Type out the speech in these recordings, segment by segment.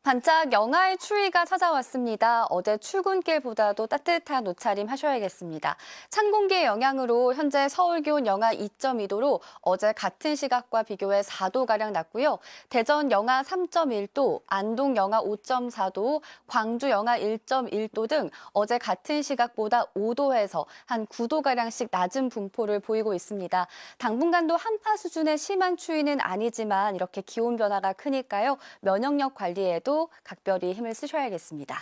반짝 영하의 추위가 찾아왔습니다. 어제 출근길보다도 따뜻한 옷차림 하셔야겠습니다. 찬 공기의 영향으로 현재 서울 기온 영하 2.2도로 어제 같은 시각과 비교해 4도가량 낮고요. 대전 영하 3.1도, 안동 영하 5.4도, 광주 영하 1.1도 등 어제 같은 시각보다 5도에서 한 9도가량씩 낮은 분포를 보이고 있습니다. 당분간도 한파 수준의 심한 추위는 아니지만 이렇게 기온 변화가 크니까요. 면역력 관리에도 각별히 힘을 쓰셔야겠습니다.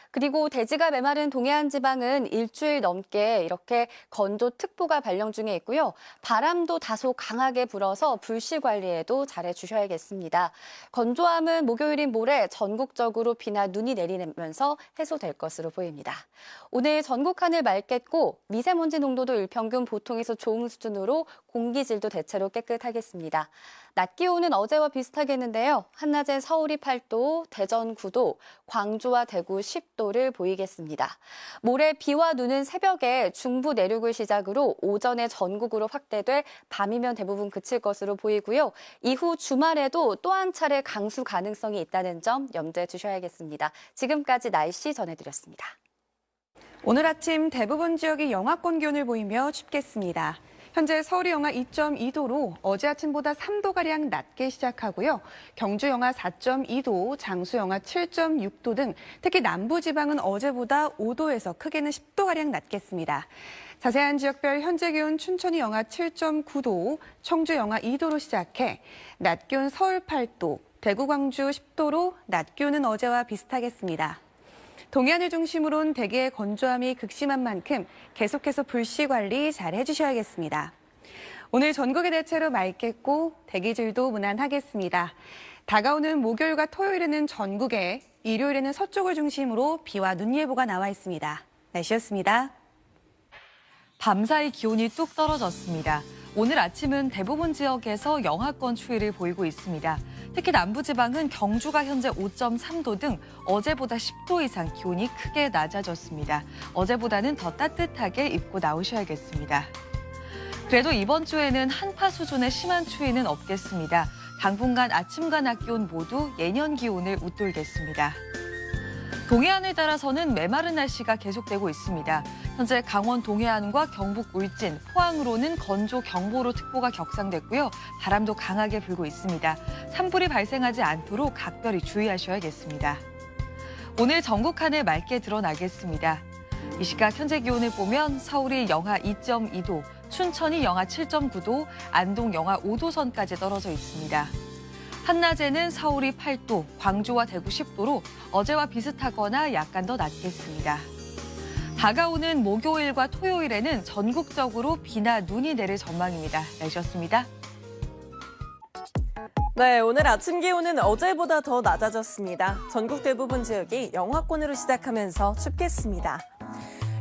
그리고 대지가 메마른 동해안 지방은 일주일 넘게 이렇게 건조특보가 발령 중에 있고요. 바람도 다소 강하게 불어서 불씨 관리에도 잘해주셔야겠습니다. 건조함은 목요일인 모레 전국적으로 비나 눈이 내리면서 해소될 것으로 보입니다. 오늘 전국 하늘 맑겠고 미세먼지 농도도 일평균 보통에서 좋은 수준으로 공기질도 대체로 깨끗하겠습니다. 낮 기온은 어제와 비슷하겠는데요. 한낮엔 서울이 8도, 대전 9도, 광주와 대구 10도를 보이겠습니다. 모레 비와 눈은 새벽에 중부 내륙을 시작으로 오전에 전국으로 확대돼 밤이면 대부분 그칠 것으로 보이고요. 이후 주말에도 또 한 차례 강수 가능성이 있다는 점 염두에 두셔야겠습니다. 지금까지 날씨 전해드렸습니다. 오늘 아침 대부분 지역이 영하권 기온을 보이며 춥겠습니다. 현재 서울이 영하 2.2도로 어제 아침보다 3도가량 낮게 시작하고요. 경주 영하 4.2도, 장수 영하 7.6도 등 특히 남부지방은 어제보다 5도에서 크게는 10도가량 낮겠습니다. 자세한 지역별 현재 기온 춘천이 영하 7.9도, 청주 영하 2도로 시작해 낮 기온 서울 8도, 대구 광주 10도로 낮 기온은 어제와 비슷하겠습니다. 동해안을 중심으로는 대기의 건조함이 극심한 만큼 계속해서 불씨 관리 잘 해주셔야겠습니다. 오늘 전국이 대체로 맑겠고 대기질도 무난하겠습니다. 다가오는 목요일과 토요일에는 전국에, 일요일에는 서쪽을 중심으로 비와 눈 예보가 나와 있습니다. 날씨였습니다. 밤사이 기온이 뚝 떨어졌습니다. 오늘 아침은 대부분 지역에서 영하권 추위를 보이고 있습니다. 특히 남부지방은 경주가 현재 5.3도 등 어제보다 10도 이상 기온이 크게 낮아졌습니다. 어제보다는 더 따뜻하게 입고 나오셔야겠습니다. 그래도 이번 주에는 한파 수준의 심한 추위는 없겠습니다. 당분간 아침과 낮 기온 모두 예년 기온을 웃돌겠습니다. 동해안을 따라서는 메마른 날씨가 계속되고 있습니다. 현재 강원 동해안과 경북 울진, 포항으로는 건조 경보로 특보가 격상됐고요. 바람도 강하게 불고 있습니다. 산불이 발생하지 않도록 각별히 주의하셔야겠습니다. 오늘 전국 하늘 맑게 드러나겠습니다. 이 시각 현재 기온을 보면 서울이 영하 2.2도, 춘천이 영하 7.9도, 안동 영하 5도 선까지 떨어져 있습니다. 한낮에는 서울이 8도, 광주와 대구 10도로 어제와 비슷하거나 약간 더 낮겠습니다. 다가오는 목요일과 토요일에는 전국적으로 비나 눈이 내릴 전망입니다. 날씨였습니다. 네, 오늘 아침 기온은 어제보다 더 낮아졌습니다. 전국 대부분 지역이 영하권으로 시작하면서 춥겠습니다.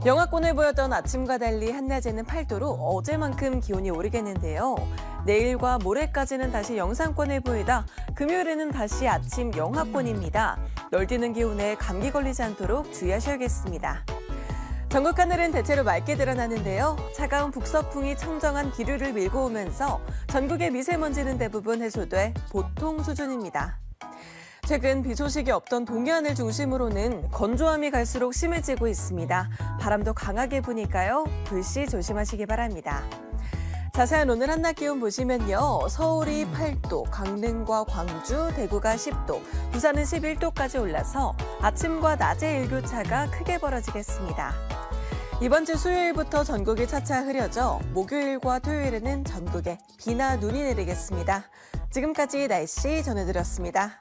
영하권을 보였던 아침과 달리 한낮에는 8도로 어제만큼 기온이 오르겠는데요. 내일과 모레까지는 다시 영상권을 보이다 금요일에는 다시 아침 영하권입니다. 널뛰는 기온에 감기 걸리지 않도록 주의하셔야겠습니다. 전국 하늘은 대체로 맑게 드러나는데요. 차가운 북서풍이 청정한 기류를 밀고 오면서 전국의 미세먼지는 대부분 해소돼 보통 수준입니다. 최근 비 소식이 없던 동해안을 중심으로는 건조함이 갈수록 심해지고 있습니다. 바람도 강하게 부니까요. 불씨 조심하시기 바랍니다. 자세한 오늘 한낮 기온 보시면요. 서울이 8도, 강릉과 광주, 대구가 10도, 부산은 11도까지 올라서 아침과 낮의 일교차가 크게 벌어지겠습니다. 이번 주 수요일부터 전국이 차차 흐려져 목요일과 토요일에는 전국에 비나 눈이 내리겠습니다. 지금까지 날씨 전해드렸습니다.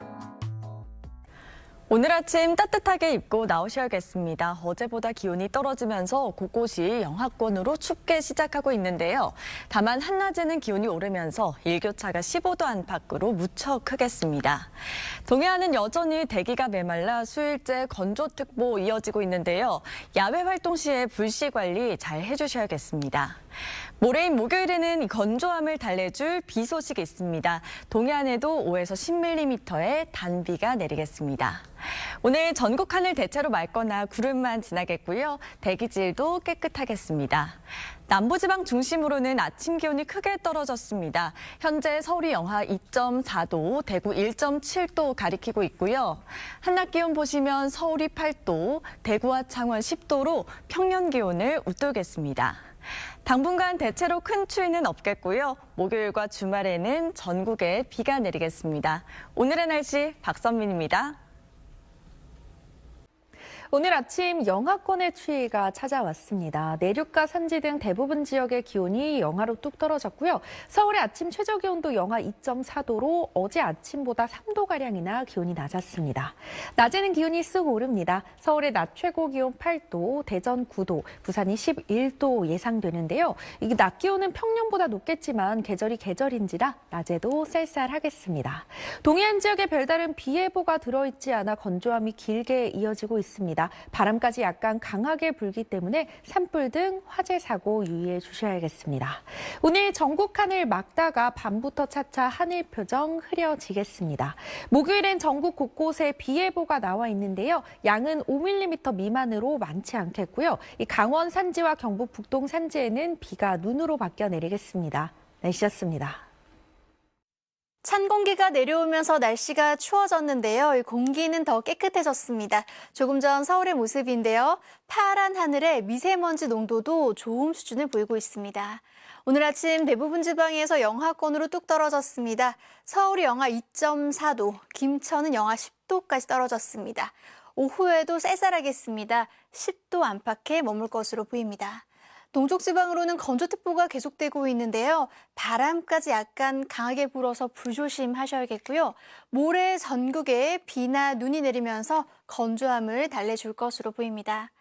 오늘 아침 따뜻하게 입고 나오셔야겠습니다. 어제보다 기온이 떨어지면서 곳곳이 영하권으로 춥게 시작하고 있는데요. 다만 한낮에는 기온이 오르면서 일교차가 15도 안팎으로 무척 크겠습니다. 동해안은 여전히 대기가 메말라 수일째 건조특보 이어지고 있는데요. 야외 활동 시에 불씨 관리 잘 해주셔야겠습니다. 모레인 목요일에는 건조함을 달래줄 비 소식이 있습니다. 동해안에도 5에서 10mm의 단비가 내리겠습니다. 오늘 전국 하늘 대체로 맑거나 구름만 지나겠고요. 대기질도 깨끗하겠습니다. 남부지방 중심으로는 아침 기온이 크게 떨어졌습니다. 현재 서울이 영하 2.4도, 대구 1.7도 가리키고 있고요. 한낮 기온 보시면 서울이 8도, 대구와 창원 10도로 평년 기온을 웃돌겠습니다. 당분간 대체로 큰 추위는 없겠고요. 목요일과 주말에는 전국에 비가 내리겠습니다. 오늘의 날씨 박선민입니다. 오늘 아침 영하권의 추위가 찾아왔습니다. 내륙과 산지 등 대부분 지역의 기온이 영하로 뚝 떨어졌고요. 서울의 아침 최저 기온도 영하 2.4도로 어제 아침보다 3도가량이나 기온이 낮았습니다. 낮에는 기온이 쓱 오릅니다. 서울의 낮 최고 기온 8도, 대전 9도, 부산이 11도 예상되는데요. 이게 낮 기온은 평년보다 높겠지만 계절이 계절인지라 낮에도 쌀쌀하겠습니다. 동해안 지역에 별다른 비 예보가 들어있지 않아 건조함이 길게 이어지고 있습니다. 바람까지 약간 강하게 불기 때문에 산불 등 화재 사고 유의해 주셔야겠습니다. 오늘 전국 하늘 맑다가 밤부터 차차 하늘 표정 흐려지겠습니다. 목요일엔 전국 곳곳에 비 예보가 나와 있는데요. 양은 5mm 미만으로 많지 않겠고요. 이 강원 산지와 경북 북동 산지에는 비가 눈으로 바뀌어 내리겠습니다. 날씨였습니다. 찬 공기가 내려오면서 날씨가 추워졌는데요. 공기는 더 깨끗해졌습니다. 조금 전 서울의 모습인데요. 파란 하늘에 미세먼지 농도도 좋은 수준을 보이고 있습니다. 오늘 아침 대부분 지방에서 영하권으로 뚝 떨어졌습니다. 서울이 영하 2.4도, 김천은 영하 10도까지 떨어졌습니다. 오후에도 쌀쌀하겠습니다. 10도 안팎에 머물 것으로 보입니다. 동쪽 지방으로는 건조특보가 계속되고 있는데요. 바람까지 약간 강하게 불어서 불조심하셔야겠고요. 모레 전국에 비나 눈이 내리면서 건조함을 달래줄 것으로 보입니다.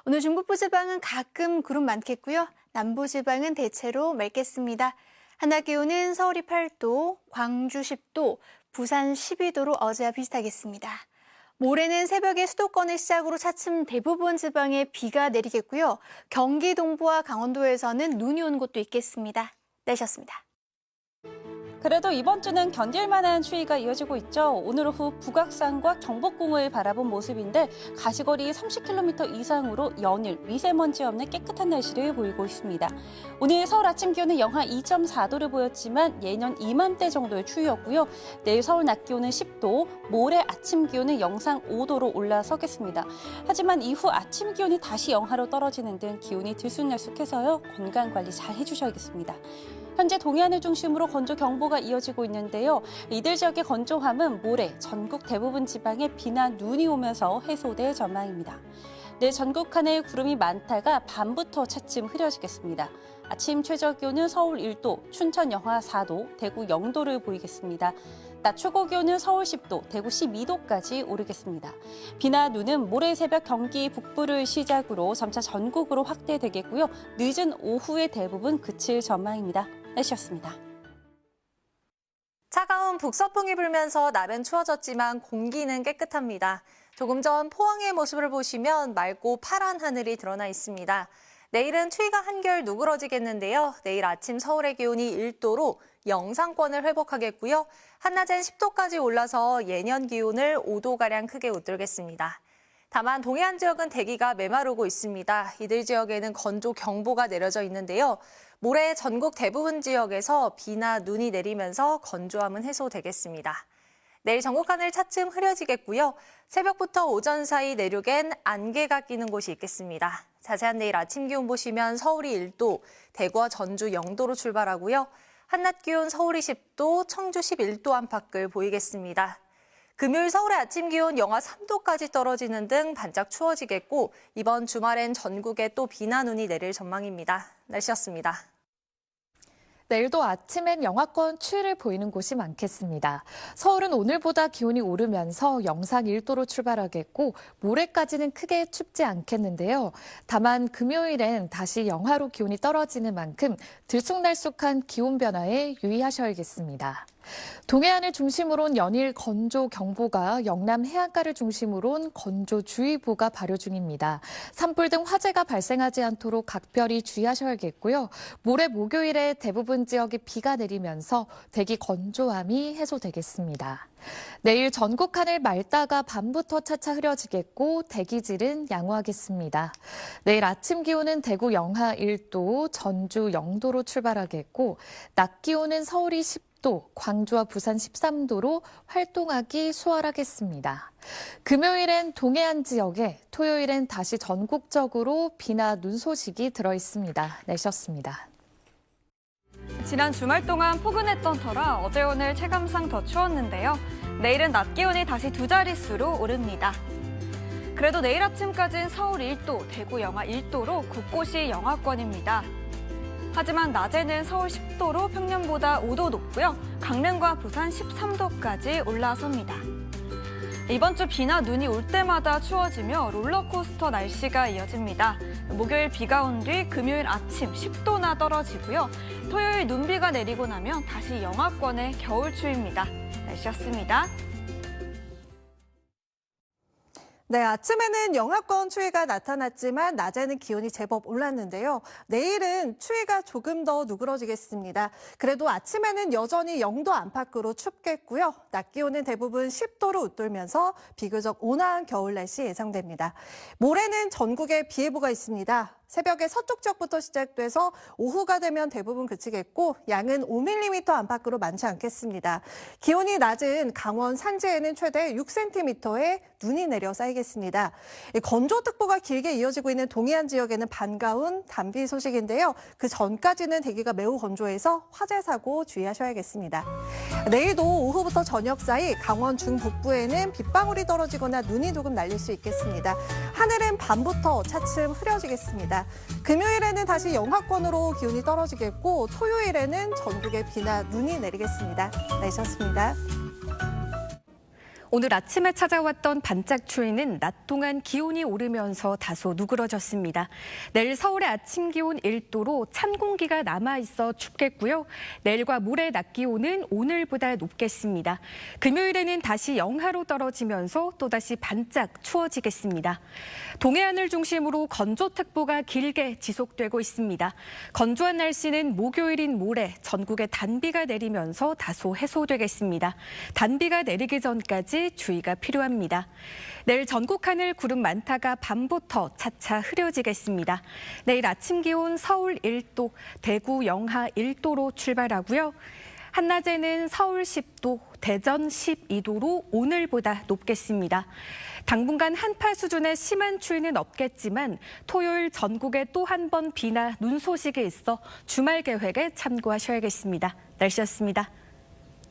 오늘 중북부 지방은 가끔 구름 많겠고요. 남부 지방은 대체로 맑겠습니다. 한낮 기온은 서울이 8도, 광주 10도, 부산 12도로 어제와 비슷하겠습니다. 모레는 새벽에 수도권을 시작으로 차츰 대부분 지방에 비가 내리겠고요. 경기 동부와 강원도에서는 눈이 오는 곳도 있겠습니다. 날씨였습니다. 그래도 이번 주는 견딜만한 추위가 이어지고 있죠. 오늘 오후 북악산과 경복궁을 바라본 모습인데 가시거리 30km 이상으로 연일 미세먼지 없는 깨끗한 날씨를 보이고 있습니다. 오늘 서울 아침 기온은 영하 2.4도를 보였지만 예년 이맘때 정도의 추위였고요. 내일 서울 낮 기온은 10도, 모레 아침 기온은 영상 5도로 올라서겠습니다. 하지만 이후 아침 기온이 다시 영하로 떨어지는 등 기온이 들쑥날쑥해서요. 건강관리 잘 해주셔야겠습니다. 현재 동해안을 중심으로 건조 경보가 이어지고 있는데요. 이들 지역의 건조함은 모레 전국 대부분 지방에 비나 눈이 오면서 해소될 전망입니다. 내일 전국 하늘 구름이 많다가 밤부터 차츰 흐려지겠습니다. 아침 최저 기온은 서울 1도, 춘천 영하 4도, 대구 0도를 보이겠습니다. 낮 최고 기온은 서울 10도, 대구 12도까지 오르겠습니다. 비나 눈은 모레 새벽 경기 북부를 시작으로 점차 전국으로 확대되겠고요. 늦은 오후에 대부분 그칠 전망입니다. 날씨였습니다. 차가운 북서풍이 불면서 날은 추워졌지만 공기는 깨끗합니다. 조금 전 포항의 모습을 보시면 맑고 파란 하늘이 드러나 있습니다. 내일은 추위가 한결 누그러지겠는데요. 내일 아침 서울의 기온이 1도로 영상권을 회복하겠고요. 한낮엔 10도까지 올라서 예년 기온을 5도가량 크게 웃돌겠습니다. 다만 동해안 지역은 대기가 메마르고 있습니다. 이들 지역에는 건조 경보가 내려져 있는데요. 모레 전국 대부분 지역에서 비나 눈이 내리면서 건조함은 해소되겠습니다. 내일 전국 하늘 차츰 흐려지겠고요. 새벽부터 오전 사이 내륙엔 안개가 끼는 곳이 있겠습니다. 자세한 내일 아침 기온 보시면 서울이 1도, 대구와 전주 0도로 출발하고요. 한낮 기온 서울이 10도, 청주 11도 안팎을 보이겠습니다. 금요일 서울의 아침 기온 영하 3도까지 떨어지는 등 반짝 추워지겠고 이번 주말엔 전국에 또 비나 눈이 내릴 전망입니다. 날씨였습니다. 내일도 아침엔 영하권 추위를 보이는 곳이 많겠습니다. 서울은 오늘보다 기온이 오르면서 영상 1도로 출발하겠고 모레까지는 크게 춥지 않겠는데요. 다만 금요일엔 다시 영하로 기온이 떨어지는 만큼 들쑥날쑥한 기온 변화에 유의하셔야겠습니다. 동해안을 중심으로 온 연일 건조경보가, 영남 해안가를 중심으로 온 건조주의보가 발효 중입니다. 산불 등 화재가 발생하지 않도록 각별히 주의하셔야겠고요. 모레 목요일에 대부분 지역에 비가 내리면서 대기 건조함이 해소되겠습니다. 내일 전국 하늘 맑다가 밤부터 차차 흐려지겠고 대기질은 양호하겠습니다. 내일 아침 기온은 대구 영하 1도, 전주 0도로 출발하겠고 낮 기온은 서울이 10도, 광주와 부산 13도로 활동하기 수월하겠습니다. 금요일엔 동해안 지역에, 토요일엔 다시 전국적으로 비나 눈 소식이 들어있습니다. 내셨습니다. 지난 주말 동안 포근했던 터라 어제 오늘 체감상 더 추웠는데요. 내일은 낮 기온이 다시 두 자릿수로 오릅니다. 그래도 내일 아침까지는 서울 1도, 대구 영하 1도로 곳곳이 영하권입니다. 하지만 낮에는 서울 10도로 평년보다 5도 높고요. 강릉과 부산 13도까지 올라섭니다. 이번 주 비나 눈이 올 때마다 추워지며 롤러코스터 날씨가 이어집니다. 목요일 비가 온 뒤 금요일 아침 10도나 떨어지고요. 토요일 눈비가 내리고 나면 다시 영하권의 겨울 추위입니다. 날씨였습니다. 네, 아침에는 영하권 추위가 나타났지만 낮에는 기온이 제법 올랐는데요. 내일은 추위가 조금 더 누그러지겠습니다. 그래도 아침에는 여전히 0도 안팎으로 춥겠고요. 낮 기온은 대부분 10도로 웃돌면서 비교적 온화한 겨울 날씨 예상됩니다. 모레는 전국에 비 예보가 있습니다. 새벽에 서쪽 지역부터 시작돼서 오후가 되면 대부분 그치겠고 양은 5mm 안팎으로 많지 않겠습니다. 기온이 낮은 강원 산지에는 최대 6cm의 눈이 내려 쌓이겠습니다. 건조특보가 길게 이어지고 있는 동해안 지역에는 반가운 단비 소식인데요. 그 전까지는 대기가 매우 건조해서 화재 사고 주의하셔야겠습니다. 내일도 오후부터 저녁 사이 강원 중북부에는 빗방울이 떨어지거나 눈이 조금 날릴 수 있겠습니다. 하늘은 밤부터 차츰 흐려지겠습니다. 금요일에는 다시 영하권으로 기온이 떨어지겠고 토요일에는 전국에 비나 눈이 내리겠습니다. 날씨였습니다. 오늘 아침에 찾아왔던 반짝 추위는 낮 동안 기온이 오르면서 다소 누그러졌습니다. 내일 서울의 아침 기온 1도로 찬 공기가 남아있어 춥겠고요. 내일과 모레 낮 기온은 오늘보다 높겠습니다. 금요일에는 다시 영하로 떨어지면서 또다시 반짝 추워지겠습니다. 동해안을 중심으로 건조특보가 길게 지속되고 있습니다. 건조한 날씨는 목요일인 모레 전국에 단비가 내리면서 다소 해소되겠습니다. 단비가 내리기 전까지 주의가 필요합니다. 내일 전국 하늘 구름 많다가 밤부터 차차 흐려지겠습니다. 내일 아침 기온 서울 1도, 대구 영하 1도로 출발하고요. 한낮에는 서울 10도, 대전 12도로 오늘보다 높겠습니다. 당분간 한파 수준의 심한 추위는 없겠지만 토요일 전국에 또 한 번 비나 눈 소식이 있어 주말 계획에 참고하셔야겠습니다. 날씨였습니다.